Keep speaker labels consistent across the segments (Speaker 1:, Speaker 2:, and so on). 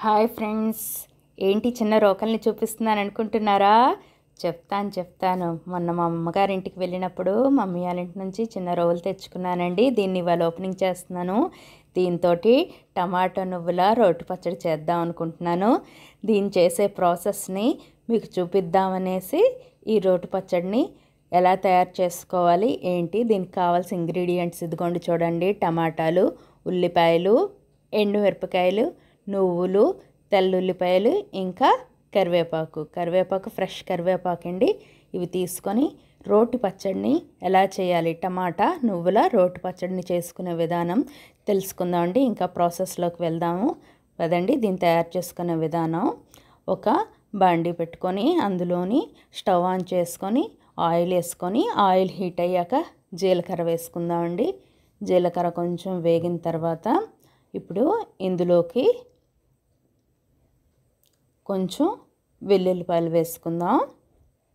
Speaker 1: Hi friends, ఏంటి చిన్న రోకల్ని చూపిస్తున్నాను అనుకుంటున్నారా? చెప్తాను. మొన్న మా అమ్మగారింటికి వెళ్ళినప్పుడు మమ్మీ వాళ్ళ ఇంటి నుంచి చిన్న రోలు తెచ్చుకున్నానండి. దీన్ని ఇవాళ ఓపెనింగ్ చేస్తున్నాను. దీంతో టమాటో నువ్వుల రోటి పచ్చడి చేద్దాం అనుకుంటున్నాను. దీన్ని చేసే ప్రాసెస్ని మీకు చూపిద్దామనేసి ఈ రోటి పచ్చడిని ఎలా తయారు చేసుకోవాలి ఏంటి, దీనికి కావాల్సిన ఇంగ్రీడియంట్స్ ఇదిగోండి చూడండి. టమాటాలు, ఉల్లిపాయలు, ఎండుమిరపకాయలు, నువ్వులు, తెల్లుల్లిపాయలు, ఇంకా కరివేపాకు ఫ్రెష్ కరివేపాకు అండి. ఇవి తీసుకొని రోటి పచ్చడిని ఎలా చేయాలి, టమాటా నువ్వుల రోటి పచ్చడిని చేసుకునే విధానం తెలుసుకుందామండి. ఇంకా ప్రాసెస్లోకి వెళ్దాము కదండి. దీన్ని తయారు చేసుకునే విధానం: ఒక బాండీ పెట్టుకొని అందులోని స్టవ్ ఆన్ చేసుకొని ఆయిల్ వేసుకొని, ఆయిల్ హీట్ అయ్యాక జీలకర్ర వేసుకుందామండి. జీలకర్ర కొంచెం వేగిన తర్వాత ఇప్పుడు ఇందులోకి కొంచెం వెల్లుల్లిపాయలు వేసుకుందాం.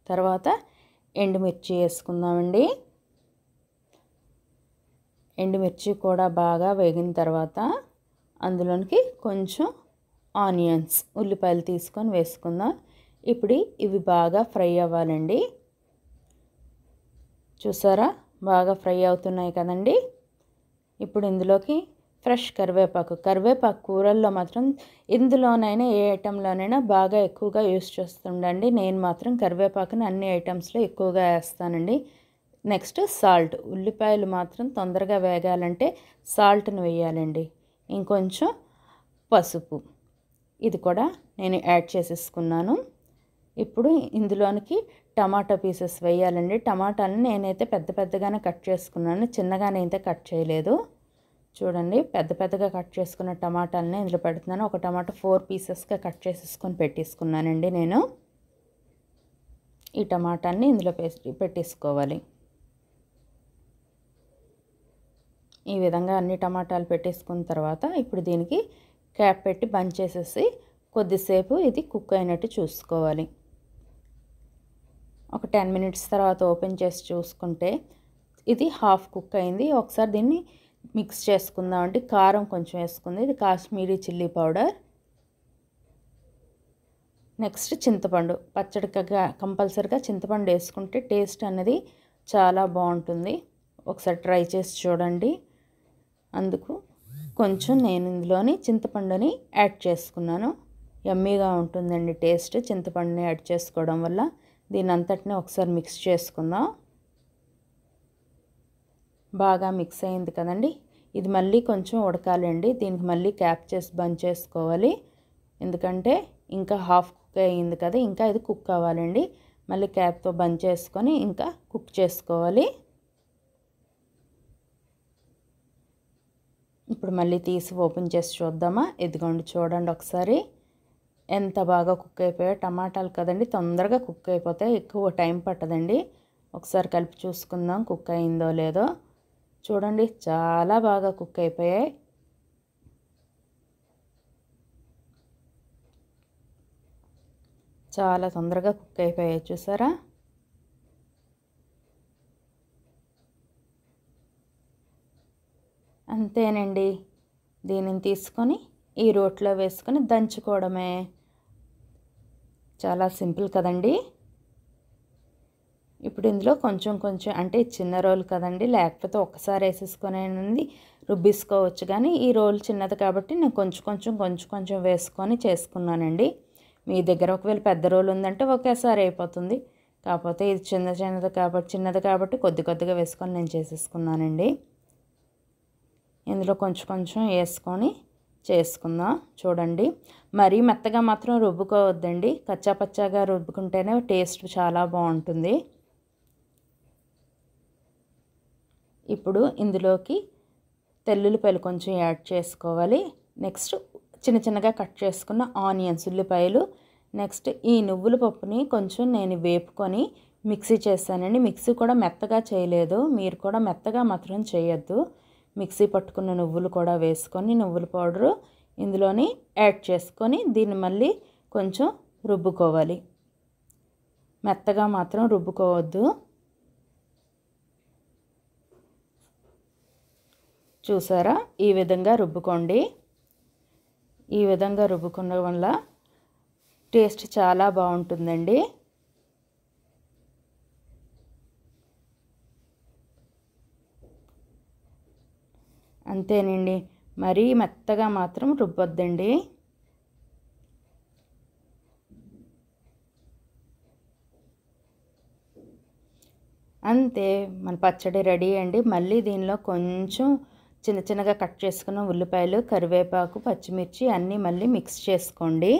Speaker 1: తర్వాత ఎండుమిర్చి వేసుకుందామండి. ఎండుమిర్చి కూడా బాగా వేగిన తర్వాత అందులోనికి కొంచెం ఆనియన్స్, ఉల్లిపాయలు తీసుకొని వేసుకుందాం. ఇప్పుడు ఇవి బాగా ఫ్రై అవ్వాలండి. చూసారా, బాగా ఫ్రై అవుతున్నాయి కదండి. ఇప్పుడు ఇందులోకి ఫ్రెష్ కరివేపాకు కూరల్లో మాత్రం ఇందులోనైనా ఏ ఐటెంలోనైనా బాగా ఎక్కువగా యూస్ చేస్తుండండి. నేను మాత్రం కరివేపాకుని అన్ని ఐటమ్స్లో ఎక్కువగా వేస్తానండి. నెక్స్ట్ సాల్ట్, ఉల్లిపాయలు మాత్రం తొందరగా వేగాలంటే సాల్ట్ని వేయాలండి. ఇంకొంచెం పసుపు, ఇది కూడా నేను యాడ్ చేసేసుకున్నాను. ఇప్పుడు ఇందులోనికి టమాటా పీసెస్ వేయాలండి. టమాటాలను నేనైతే పెద్దగానే కట్ చేసుకున్నాను, చిన్నగానైతే కట్ చేయలేదు. చూడండి, పెద్దగా కట్ చేసుకున్న టమాటాలని ఇందులో పెడుతున్నాను. ఒక టమాటా 4 పీసెస్గా కట్ చేసేసుకొని పెట్టేసుకున్నానండి నేను. ఈ టమాటాలని ఇందులో పెట్టేసుకోవాలి. ఈ విధంగా అన్ని టమాటాలు పెట్టేసుకున్న తర్వాత ఇప్పుడు దీనికి క్యాప్ పెట్టి బంద్ చేసేసి కొద్దిసేపు ఇది కుక్ అయినట్టు చూసుకోవాలి. ఒక 10 మినిట్స్ తర్వాత ఓపెన్ చేసి చూసుకుంటే ఇది హాఫ్ కుక్ అయింది. ఒకసారి దీన్ని మిక్స్ చేసుకుందామండి. కారం కొంచెం వేసుకుంది, ఇది కాశ్మీరీ చిల్లీ పౌడర్. నెక్స్ట్ చింతపండు, పచ్చడికి కంపల్సరిగా చింతపండు వేసుకుంటే టేస్ట్ అనేది చాలా బాగుంటుంది. ఒకసారి ట్రై చేసి చూడండి. అందుకు కొంచెం నేను ఇందులోని చింతపండుని యాడ్ చేసుకున్నాను. యమ్మీగా ఉంటుందండి టేస్ట్ చింతపండుని యాడ్ చేసుకోవడం వల్ల. దీని అంతటిని ఒకసారి మిక్స్ చేసుకుందాం. బాగా మిక్స్ అయింది కదండి. ఇది మళ్ళీ కొంచెం ఉడకాలండి. దీనికి మళ్ళీ క్యాప్ చేసి బంద్ చేసుకోవాలి. ఎందుకంటే ఇంకా హాఫ్ కుక్ అయ్యింది కదా, ఇంకా ఇది కుక్ అవ్వాలండి. మళ్ళీ క్యాప్తో బంద్ చేసుకొని ఇంకా కుక్ చేసుకోవాలి. ఇప్పుడు మళ్ళీ తీసి ఓపెన్ చేసి చూద్దామా? ఇదిగోండి చూడండి ఒకసారి ఎంత బాగా కుక్ అయిపోయాయో. టమాటాలు కదండి, తొందరగా కుక్ అయిపోతాయి, ఎక్కువ టైం పట్టదండి. ఒకసారి కలిపి చూసుకుందాం కుక్ అయిందో లేదో. చూడండి, చాలా బాగా కుక్ అయిపోయాయి. చాలా తొందరగా కుక్ అయిపోయాయి, చూసారా? అంతేనండి. దీనిని తీసుకొని ఈ రోట్లో వేసుకొని దంచుకోవడమే. చాలా సింపుల్ కదండి. ఇప్పుడు ఇందులో కొంచెం అంటే చిన్న రోల్ కదండి, లేకపోతే ఒక్కసారి వేసేసుకొని రుబ్బిసుకోవచ్చు. కానీ ఈ రోల్ చిన్నది కాబట్టి నేను కొంచెం వేసుకొని చేసుకున్నానండి. మీ దగ్గర ఒకవేళ పెద్ద రోల్ ఉందంటే ఒకేసారి అయిపోతుంది. కాకపోతే ఇది చిన్నది కాబట్టి కొద్దిగా వేసుకొని నేను చేసేసుకున్నానండి. ఇందులో కొంచెం వేసుకొని చేసుకుందాం. చూడండి, మరీ మెత్తగా మాత్రం రుబ్బుకోవద్దండి. కచ్చాపచ్చాగా రుబ్బుకుంటేనే టేస్ట్ చాలా బాగుంటుంది. ఇప్పుడు ఇందులోకి తెల్లుల్లిపాయలు కొంచెం యాడ్ చేసుకోవాలి. నెక్స్ట్ చిన్నగా కట్ చేసుకున్న ఆనియన్స్, ఉల్లిపాయలు. నెక్స్ట్ ఈ నువ్వుల పప్పుని కొంచెం నేను వేపుకొని మిక్సీ చేశానండి. మిక్సీ కూడా మెత్తగా చేయలేదు, మీరు కూడా మెత్తగా మాత్రం చేయొద్దు. మిక్సీ పట్టుకున్న నువ్వులు కూడా వేసుకొని నువ్వుల పౌడరు ఇందులోని యాడ్ చేసుకొని దీన్ని మళ్ళీ కొంచెం రుబ్బుకోవాలి. మెత్తగా మాత్రం రుబ్బుకోవద్దు. చూసారా, ఈ విధంగా రుబ్బుకోండి. ఈ విధంగా రుబ్బుకున్న వల్ల టేస్ట్ చాలా బాగుంటుందండి. అంతేనండి, మరీ మెత్తగా మాత్రం రుబ్బొద్దండి. అంతే, మన పచ్చడి రెడీ అండి. మళ్ళీ దీనిలో కొంచెం చిన్న చిన్నగా కట్ చేసుకున్న ఉల్లిపాయలు, కరివేపాకు, పచ్చిమిర్చి అన్నీ మళ్ళీ మిక్స్ చేసుకోండి.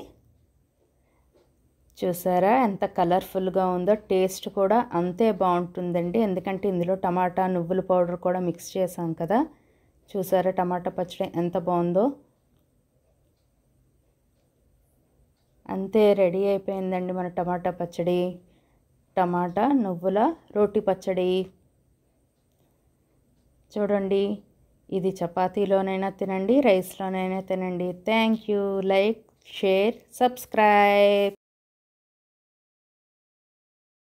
Speaker 1: చూసారా ఎంత కలర్ఫుల్గా ఉందో, టేస్ట్ కూడా అంతే బాగుంటుందండి. ఎందుకంటే ఇందులో టమాటా, నువ్వుల పౌడర్ కూడా మిక్స్ చేసాం కదా. చూసారా టమాటా పచ్చడి ఎంత బాగుందో. అంతే, రెడీ అయిపోయిందండి మన టమాటా పచ్చడి. టమాటా నువ్వుల రోటి పచ్చడి. చూడండి, ఇది చపాతీలోనైనా తినండి, రైస్లోనైనా తినండి. Thank you. Like, share, subscribe.